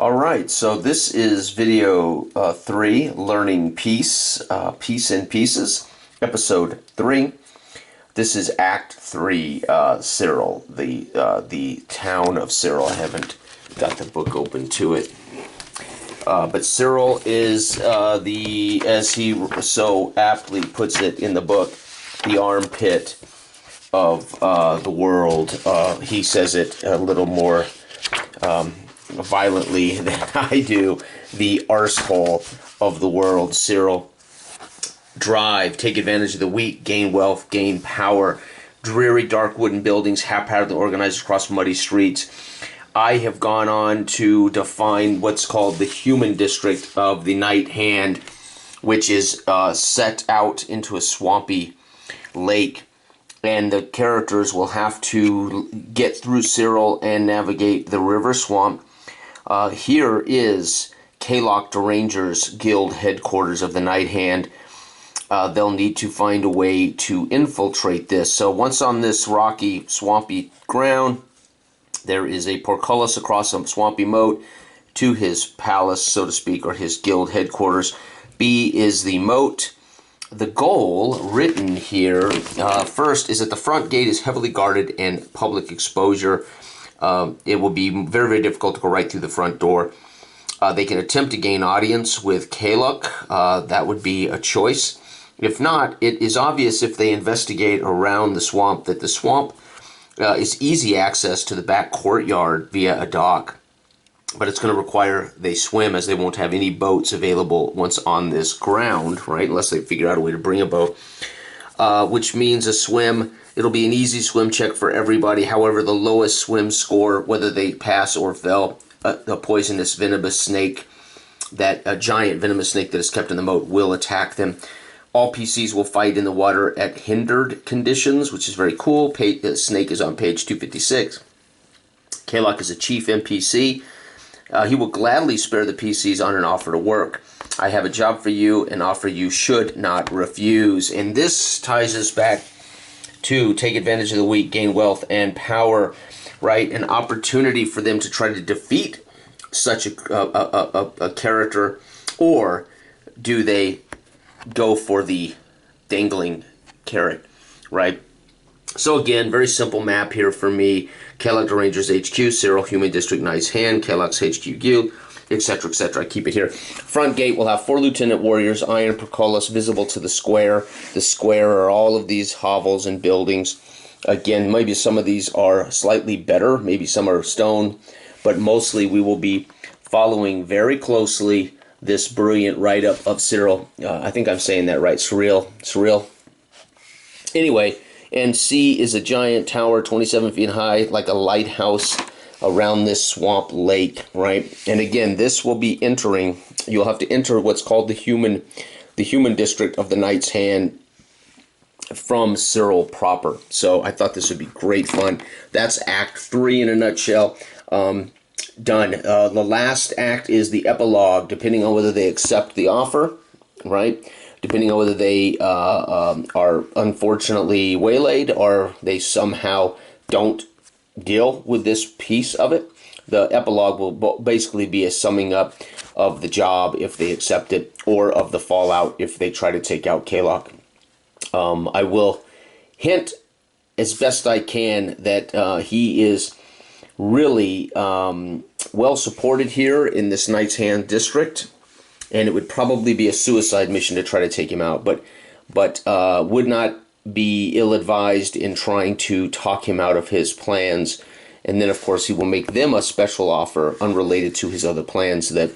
All right, so this is video 3, Learning Peace, Peace in Pieces, episode 3. This is Act 3, Cyril, the town of Cyril. I haven't got the book open to it. But Cyril is as he so aptly puts it in the book, the armpit of the world. He says it a little more violently than I do. The arsehole of the world. Cyril. Drive, take advantage of the weak, gain wealth, gain power. Dreary, dark wooden buildings, haphazardly organized across muddy streets. I have gone on to define what's called the human district of the Night Hand, which is set out into a swampy lake. And the characters will have to get through Cyril and navigate the river swamp. Here is Kalok Derangers Guild headquarters of the Night Hand. They'll need to find a way to infiltrate this. So once on this rocky, swampy ground, there is a portcullis across some swampy moat to his palace, so to speak, or his guild headquarters. B is the moat. The goal written here first is that the front gate is heavily guarded and public exposure. It will be very, very difficult to go right through the front door. They can attempt to gain audience with Kalok. That would be a choice. If not, it is obvious if they investigate around the swamp that the swamp is easy access to the back courtyard via a dock. But it's going to require they swim, as they won't have any boats available once on this ground, right? Unless they figure out a way to bring a boat. Which means a swim. It'll be an easy swim check for everybody. However, the lowest swim score, whether they pass or fail, a poisonous venomous snake, a giant venomous snake that is kept in the moat, will attack them. All PCs will fight in the water at hindered conditions, which is very cool. The snake is on page 256. Kalok is a chief NPC. He will gladly spare the PCs on an offer to work. I have a job for you, an offer you should not refuse. And this ties us back to take advantage of the weak, gain wealth and power, right? An opportunity for them to try to defeat such a character, or do they go for the dangling carrot, right? So again, very simple map here for me. Kalok Derangers HQ, Cyril Human District Nice Hand, Kalok's HQ Guild, etc., etc. I keep it here. Front gate will have 4 lieutenant warriors, iron portcullis visible to the square. The square are all of these hovels and buildings. Again, maybe some of these are slightly better, maybe some are stone, but mostly we will be following very closely this brilliant write-up of Cyril. I think I'm saying that right. Cyril. Anyway, and C is a giant tower, 27 feet high, like a lighthouse around this swamp lake, right? And again, this will be entering, you'll have to enter what's called the human district of the Knight's Hand from Cyril proper. So I thought this would be great fun. That's Act 3 in a nutshell. Done. The last act is the epilogue, depending on whether they accept the offer, right? Depending on whether they are unfortunately waylaid or they somehow don't deal with this piece of it. The epilogue will basically be a summing up of the job if they accept it, or of the fallout if they try to take out Kalok. I will hint as best I can that he is really well supported here in this Knight's Hand district, and it would probably be a suicide mission to try to take him out, but would not be ill-advised in trying to talk him out of his plans. And then, of course, he will make them a special offer unrelated to his other plans that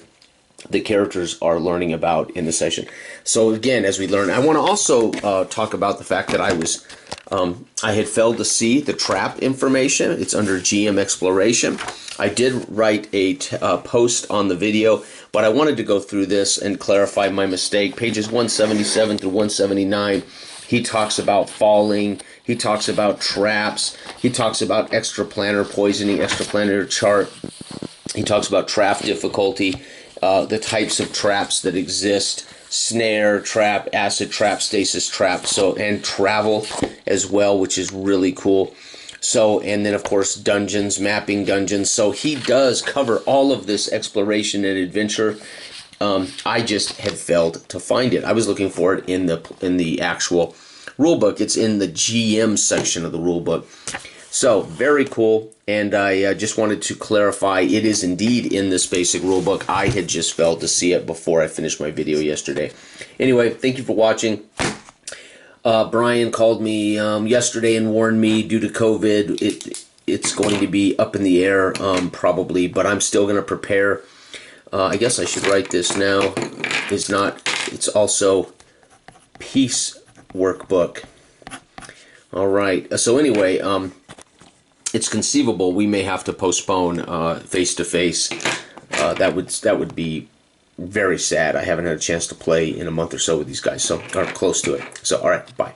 the characters are learning about in the session. So again, as we learn, I want to also talk about the fact that I had failed to see the trap information. It's under GM Exploration. I did write a post on the video, but I wanted to go through this and clarify my mistake. Pages 177 through 179, he talks about falling, he talks about traps, he talks about extraplanar poisoning, extraplanar chart, he talks about trap difficulty, the types of traps that exist, snare trap, acid trap, stasis trap, and travel as well, which is really cool. So, and then of course dungeons, mapping dungeons. So he does cover all of this exploration and adventure. I just had failed to find it. I was looking for it in the actual rule book. It's in the GM section of the rule book. So very cool. And I just wanted to clarify, it is indeed in this basic rule book. I had just failed to see it before I finished my video yesterday. Anyway, thank you for watching. Brian called me yesterday and warned me due to COVID, it's going to be up in the air probably, but I'm still going to prepare. I guess I should write this now. It's also Peace Workbook. All right. So anyway, it's conceivable we may have to postpone face-to-face. That would be very sad. I haven't had a chance to play in a month or so with these guys, so or close to it. So all right, bye.